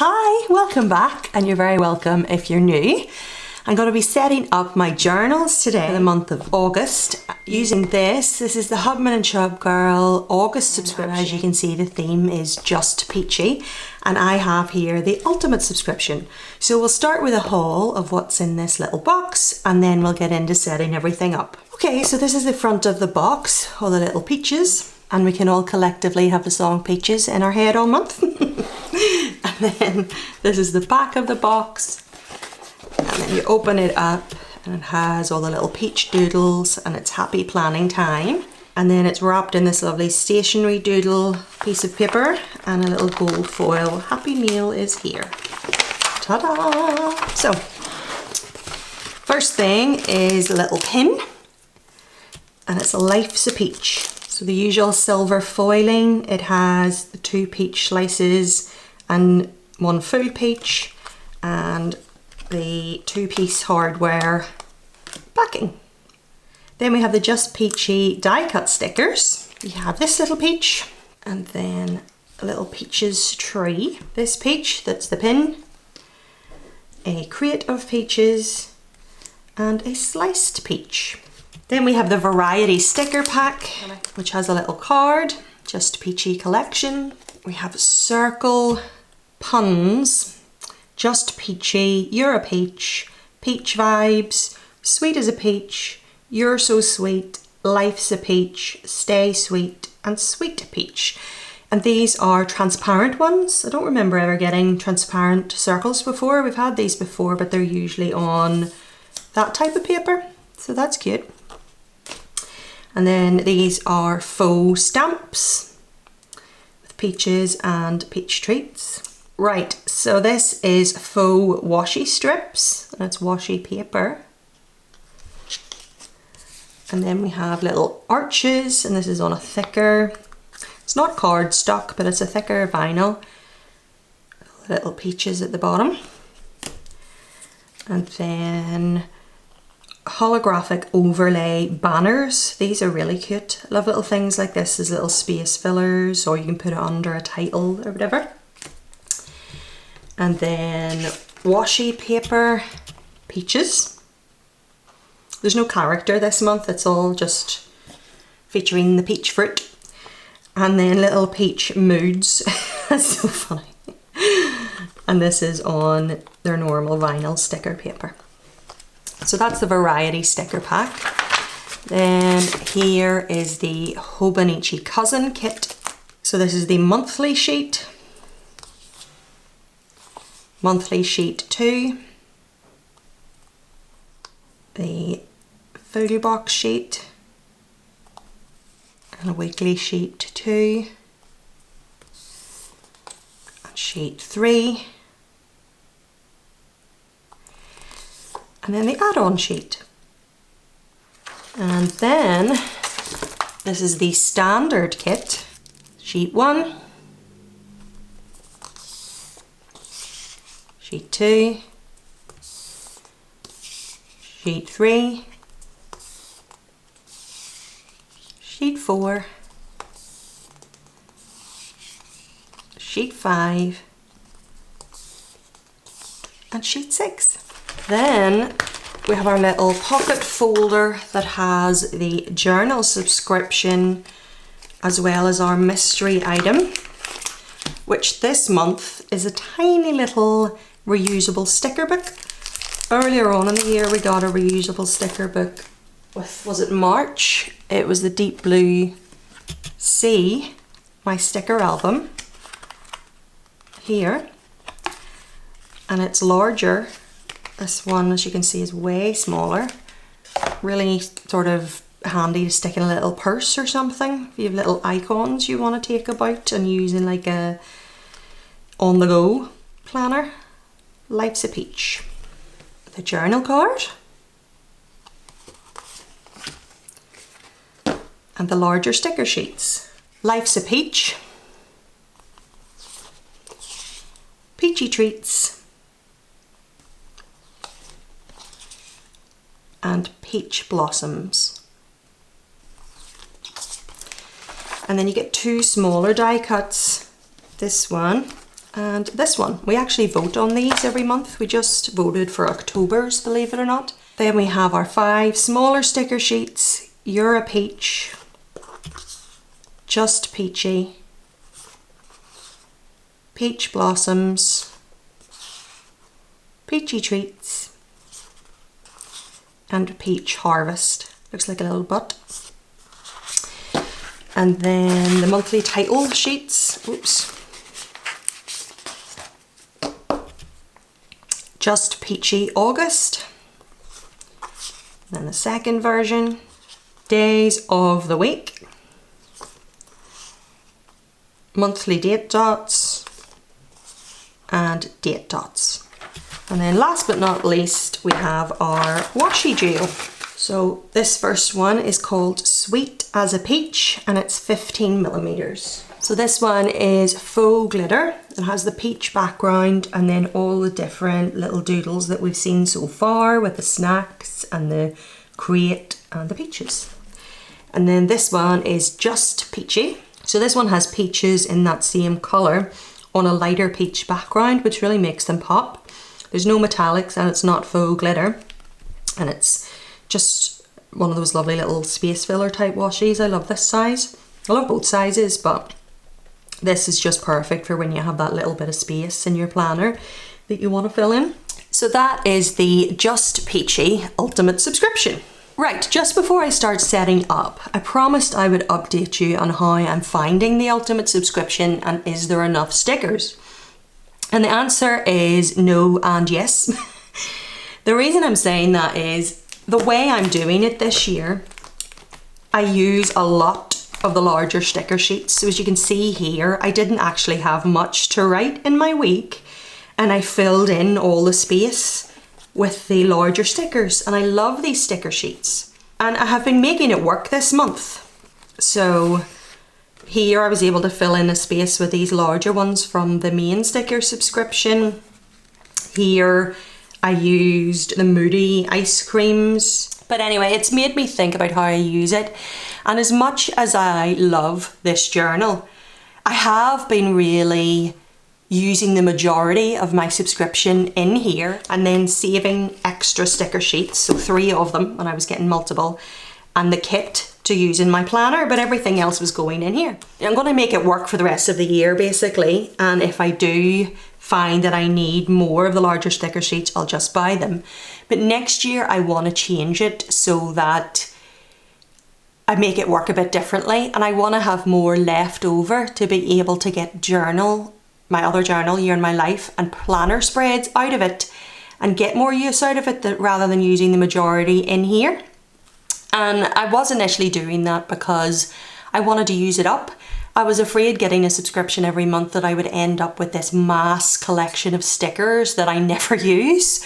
Hi, welcome back, and you're very welcome if you're new. I'm going to be setting up my journals today for the month of August using this. This is the Hubman and Chubgirl August subscription. As you can see, the theme is Just Peachy, and I have here the ultimate subscription. So we'll start with a haul of what's in this little box, and then we'll get into setting everything up. Okay, so this is the front of the box, all the little peaches, and we can all collectively have the song Peaches in our head all month. And then this is the back of the box, and then you open it up and it has all the little peach doodles and it's happy planning time. And then it's wrapped in this lovely stationery doodle piece of paper and a little gold foil. Happy Meal is here. Ta-da! So, first thing is a little pin, and it's a Life's a Peach. So the usual silver foiling, it has the 2 peach slices and 1 full peach and the 2-piece hardware backing. Then we have the Just Peachy die cut stickers. You have this little peach and then a little peaches tree. This peach, that's the pin, a crate of peaches and a sliced peach. Then we have the variety sticker pack, which has a little card, Just Peachy collection. We have circle puns, Just Peachy, You're a Peach, Peach Vibes, Sweet as a Peach, You're So Sweet, Life's a Peach, Stay Sweet, and Sweet Peach. And these are transparent ones. I don't remember ever getting transparent circles before. We've had these before, but they're usually on that type of paper, so that's cute. And then these are faux stamps with peaches and peach treats. Right, so this is faux washi strips, and it's washi paper. And then we have little arches, and this is on a thicker, it's not cardstock, but it's a thicker vinyl. Little peaches at the bottom. And then holographic overlay banners. These are really cute. I love little things like this as little space fillers, or you can put it under a title or whatever. And then washi paper peaches. There's no character this month, it's all just featuring the peach fruit. And then little peach moods. That's so funny. And this is on their normal vinyl sticker paper. So that's the variety sticker pack. Then here is the Hobonichi Cousin kit. So this is the monthly sheet. Monthly sheet 2. The full box sheet. And a weekly sheet 2. And sheet 3. And then the add-on sheet. And then this is the standard kit. Sheet 1, sheet 2, sheet 3, sheet 4, sheet 5, and sheet 6. Then we have our little pocket folder that has the journal subscription as well as our mystery item, which this month is a tiny little reusable sticker book. Earlier on in the year we got a reusable sticker book with, was it March? It was the Deep Blue Sea, my sticker album here, and it's larger. This one, as you can see, is way smaller. Really sort of handy to stick in a little purse or something. If you have little icons you want to take about and use in like a on-the-go planner. Life's a Peach. The journal card. And the larger sticker sheets. Life's a Peach. Peachy treats. And peach blossoms. And then you get 2 smaller die cuts. This one And this one, we actually vote on these every month. We just voted for October's, believe it or not. Then we have our 5 smaller sticker sheets. You're a Peach, Just Peachy, Peach Blossoms, Peachy Treats, and Peach Harvest. Looks like a little butt. And then the monthly title sheets. Oops. Just Peachy August. Then the second version, days of the week, monthly date dots, and date dots. And then last but not least, we have our washi gel. So this first one is called Sweet as a Peach, and it's 15mm. So this one is faux glitter. It has the peach background and then all the different little doodles that we've seen so far with the snacks and the crate and the peaches. And then this one is Just Peachy. So this one has peaches in that same colour on a lighter peach background, which really makes them pop. There's no metallics and it's not faux glitter. And it's just one of those lovely little space filler type washies. I love this size. I love both sizes, but this is just perfect for when you have that little bit of space in your planner that you want to fill in. So that is the Just Peachy Ultimate subscription. Right, just before I start setting up, I promised I would update you on how I'm finding the Ultimate subscription and is there enough stickers? And the answer is no and yes. The reason I'm saying that is the way I'm doing it this year, I use a lot of the larger sticker sheets. So as you can see here, I didn't actually have much to write in my week and I filled in all the space with the larger stickers, and I love these sticker sheets. And I have been making it work this month. So here I was able to fill in a space with these larger ones from the main sticker subscription. Here I used the Moody ice creams. But anyway, it's made me think about how I use it. And as much as I love this journal, I have been really using the majority of my subscription in here and then saving extra sticker sheets, so 3 of them when I was getting multiple, and the kit to use in my planner, but everything else was going in here. I'm going to make it work for the rest of the year basically, and if I do find that I need more of the larger sticker sheets, I'll just buy them. But next year I want to change it so that I make it work a bit differently, and I want to have more left over to be able to get my other journal, Year in My Life, and planner spreads out of it and get more use out of it rather than using the majority in here. And I was initially doing that because I wanted to use it up. I was afraid getting a subscription every month that I would end up with this mass collection of stickers that I never use.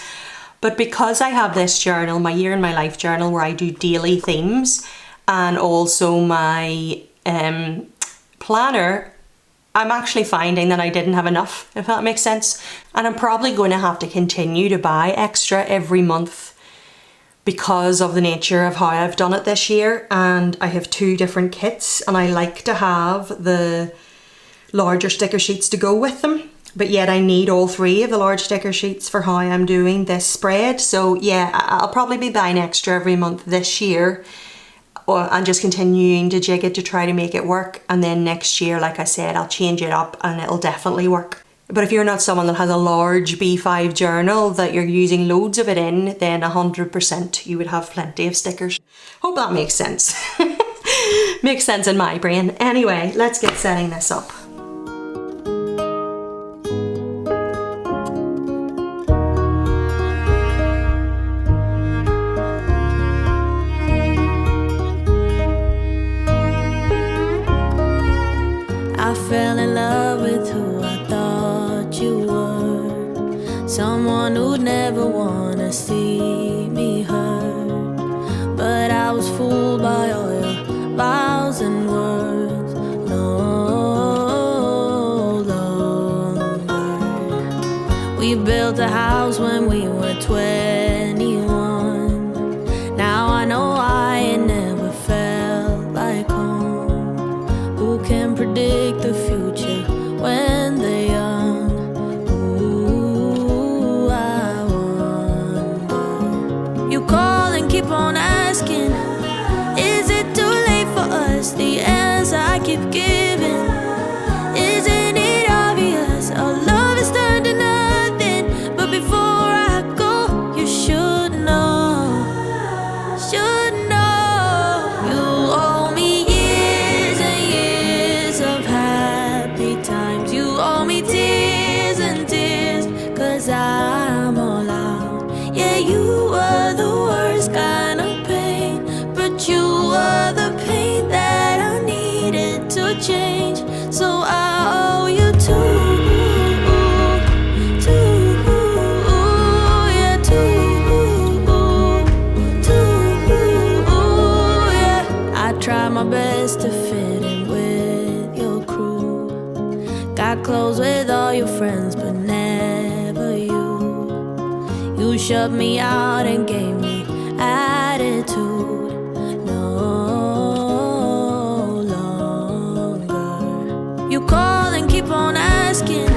But because I have this journal, my Year in My Life journal, where I do daily themes, and also my planner, I'm actually finding that I didn't have enough, if that makes sense. And I'm probably going to have to continue to buy extra every month because of the nature of how I've done it this year. And I have 2 different kits and I like to have the larger sticker sheets to go with them. But yet I need all 3 of the large sticker sheets for how I'm doing this spread. So yeah, I'll probably be buying extra every month this year. And just continuing to jig it to try to make it work, and then next year, like I said, I'll change it up and it'll definitely work. But if you're not someone that has a large B5 journal that you're using loads of it in, then 100% you would have plenty of stickers. Hope that makes sense. Makes sense in my brain. Anyway, let's get setting this up. Fell in love with who I thought you were, someone who'd never wanna see me hurt. But I was fooled by all your vows and words no longer. We built a house when we were 21. Now I know I ain't never felt like home. Who can predict the future when they're young? You shut me out and gave me attitude. No longer. You call and keep on asking,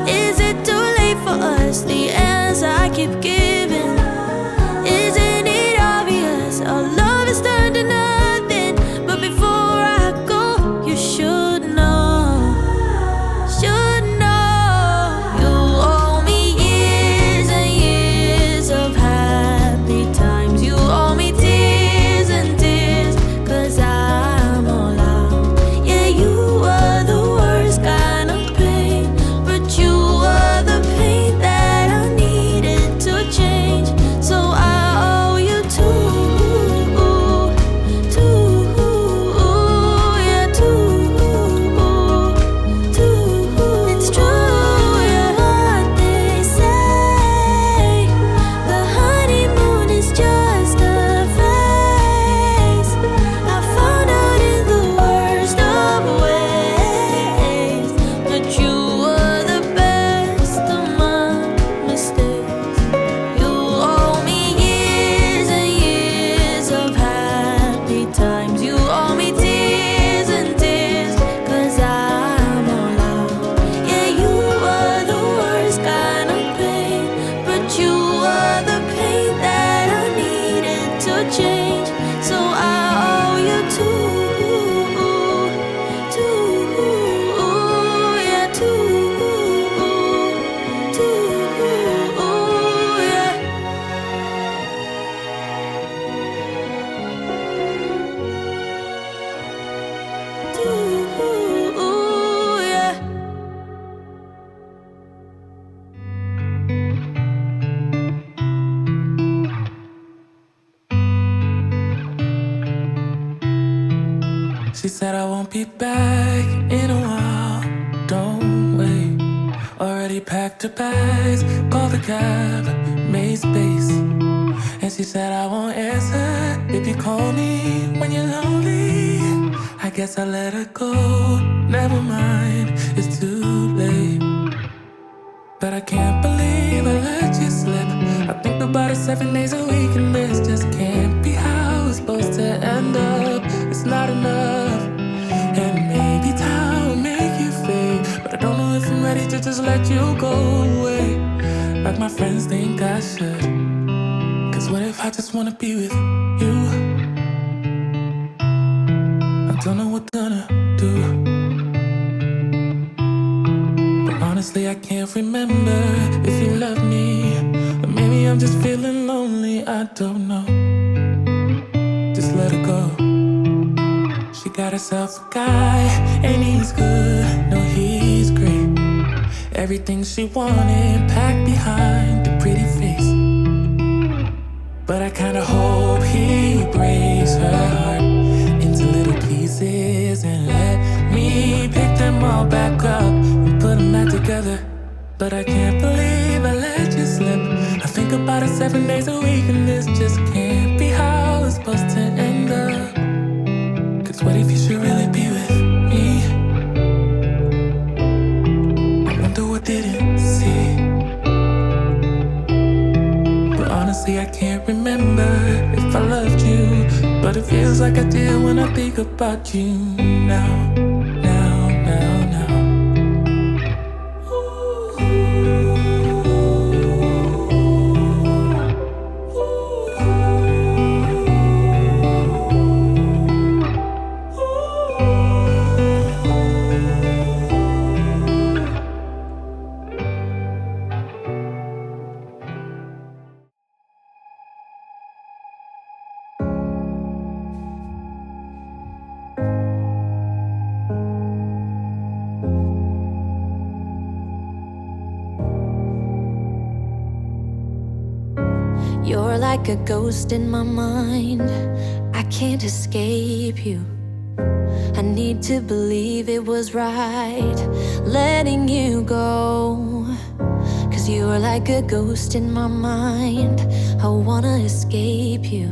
is it too late for us? The answer I keep giving, isn't it obvious? Our love is turned to nothing. But before I go, you should know. Should know. You owe me years and years of happy times. You owe me tears and tears, 'cause I'm all out. Yeah, you were the worst kind of pain, but you were the pain that I needed to change. So I owe you too, yeah, too. It's true, yeah, what they say. The honeymoon is just a phase. I found out in the worst of ways, but you were the best of my mistakes. You owe me years and years of happy times. You owe me tears and tears, 'cause I'm all out. Yeah, you were the worst kind of pain, but you were the pain that I needed to change. So I owe you too, yeah, too, yeah. Yeah. She said I won't be back in a while. Don't wait. Already packed her bags, called the cab, made space. And she said I won't answer if you call me when you're lonely. I guess I let her go. Never mind, it's too late. But I can't believe I let you slip. I think about it 7 days a week, and this just can't be how it's supposed to end up. It's not enough. And maybe time will make you fade, but I don't know if I'm ready to just let you go away like my friends think I should. 'Cause what if I just wanna be with you? I don't know what gonna do. But honestly, I can't remember if you love me, or maybe I'm just feeling lonely. I don't know. Just let it go. She got herself a guy, and he's good. No, he's great. Everything she wanted packed behind the pretty face. But I kinda hope he breaks her heart into little pieces and let me pick them all back up and put them back together. But I can't believe I let you slip. I think about it 7 days a week, and this just can't be how it's supposed to end up. 'Cause what if you should really be with me? I wonder what didn't see. But honestly, I can't remember if I loved you, but it feels like I did when I think about you now. You're like a ghost in my mind. I can't escape you. I need to believe it was right letting you go. 'Cause you are like a ghost in my mind. I wanna escape you,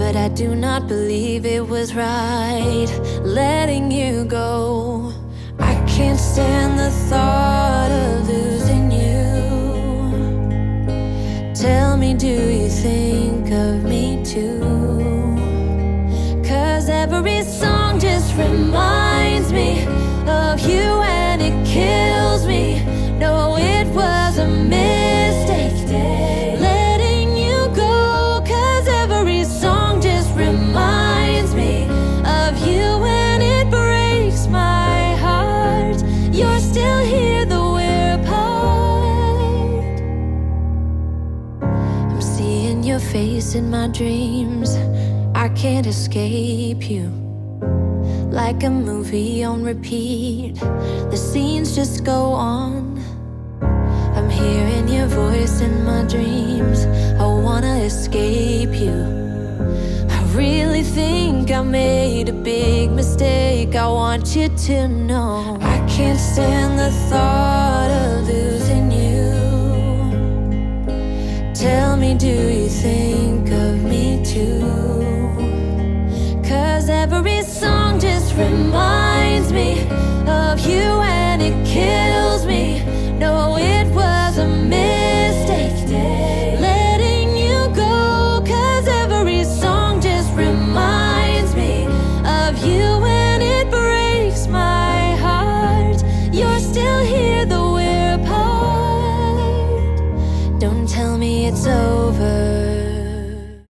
but I do not believe it was right letting you go. I can't stand the thought of losing you. face in my dreams. I can't escape you. Like a movie on repeat, the scenes just go on. I'm hearing your voice in my dreams. I wanna escape you. I really think I made a big mistake. I want you to know I can't stand the thought of losing you. Tell me, do you think of me too? 'Cause every song just reminds me of you, and it kills